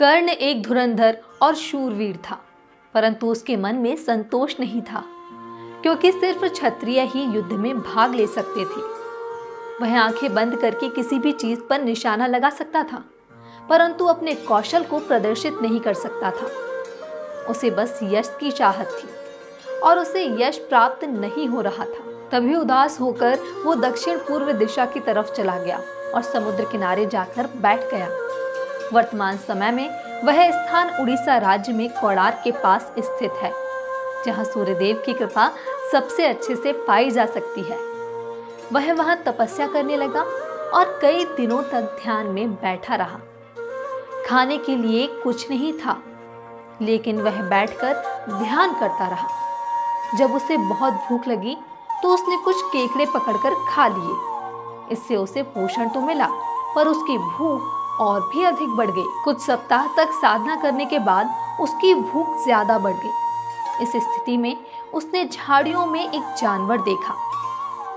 कर्ण एक धुरंधर और शूरवीर था, परंतु उसके मन में संतोष नहीं था, क्योंकि सिर्फ क्षत्रिय ही युद्ध में भाग ले सकते थे। वह आंखें बंद करके किसी भी चीज पर निशाना लगा सकता था, परंतु अपने कौशल को प्रदर्शित नहीं कर सकता था। उसे बस यश की चाहत थी और उसे यश प्राप्त नहीं हो रहा था। तभी उदास होकर वो दक्षिण पूर्व दिशा की तरफ चला गया और समुद्र किनारे जाकर बैठ गया। वर्तमान समय में वह स्थान उड़ीसा राज्य में कोणार्क के पास स्थित है, जहां सूर्यदेव की कृपा सबसे अच्छे से पाई जा सकती है। वह वहां तपस्या करने लगा और कई दिनों तक ध्यान में बैठा रहा। खाने के लिए कुछ नहीं था, लेकिन वह बैठकर ध्यान करता रहा। जब उसे बहुत भूख लगी तो उसने कुछ केकड़े पकड़कर खा लिए। इससे उसे पोषण तो मिला, पर उसकी भूख और भी अधिक बढ़ गई। कुछ सप्ताह तक साधना करने के बाद उसकी भूख ज्यादा बढ़ गई। इस स्थिति में उसने झाड़ियों में एक जानवर देखा।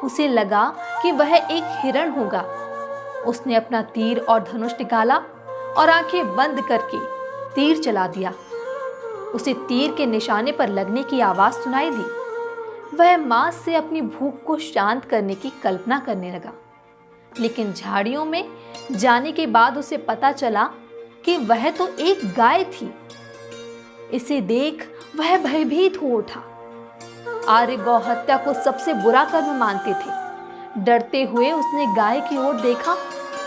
उसे लगा कि वह एक हिरण होगा। उसने अपना तीर और धनुष निकाला और आंखें बंद करके तीर चला दिया। उसे तीर के निशाने पर लगने की आवाज सुनाई दी। वह मांस से अपनी भूख को शांत करने की कल्पना करने लगा, लेकिन झाड़ियों में जाने के बाद उसे पता चला कि वह तो एक गाय थी। इसे देख वह भयभीत हो उठा। आर्य गौ हत्या को सबसे बुरा कर्म मानते थे। डरते हुए उसने गाय की ओर देखा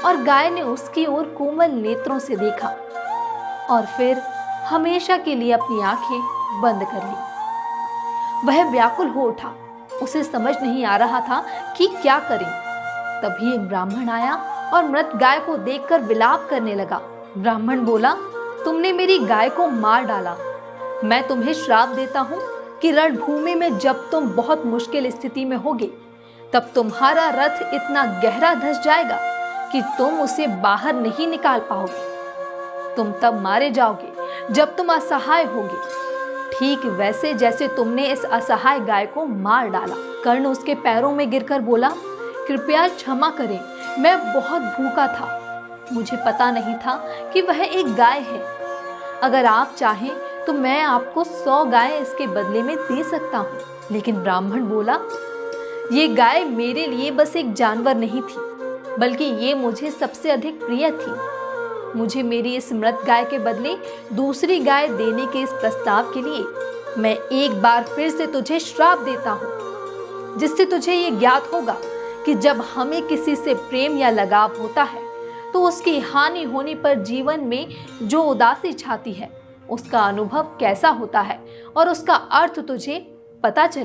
और गाय ने उसकी ओर कोमल नेत्रों से देखा और फिर हमेशा के लिए अपनी आंखें बंद कर ली। वह व्याकुल हो उठा। उसे समझ नहीं आ रहा था कि क्या करें। तभी एक ब्राह्मण आया और मृत गाय को देखकर विलाप करने लगा। ब्राह्मण बोला, तुमने मेरी गाय को मार डाला। मैं तुम्हें श्राप देता हूँ कि रणभूमि में जब तुम बहुत मुश्किल स्थिति में होगे, तब तुम्हारा रथ इतना गहरा धंस जाएगा कि तुम उसे बाहर नहीं निकाल पाओगे। तुम तब मारे जाओगे जब तुम असहाय होगे, ठीक वैसे जैसे तुमने इस असहाय गाय को मार डाला। कर्ण उसके पैरों में गिरकर बोला, कृपया क्षमा करें, मैं बहुत भूखा था। मुझे पता नहीं था कि वह एक गाय है। अगर आप चाहें तो मैं आपको 100 गाय इसके बदले में दे सकता हूँ। लेकिन ब्राह्मण बोला, ये गाय मेरे लिए बस एक जानवर नहीं थी, बल्कि ये मुझे सबसे अधिक प्रिय थी। मुझे मेरी इस मृत गाय के बदले दूसरी गाय देने के इस प्रस्ताव के लिए मैं एक बार फिर से तुझे श्राप देता हूँ, जिससे तुझे ये ज्ञात होगा कि जब हमें किसी से प्रेम या लगाव होता है तो उसकी हानि होने पर जीवन में जो उदासी छाती है, उसका अनुभव कैसा होता है और उसका अर्थ तुझे पता चले।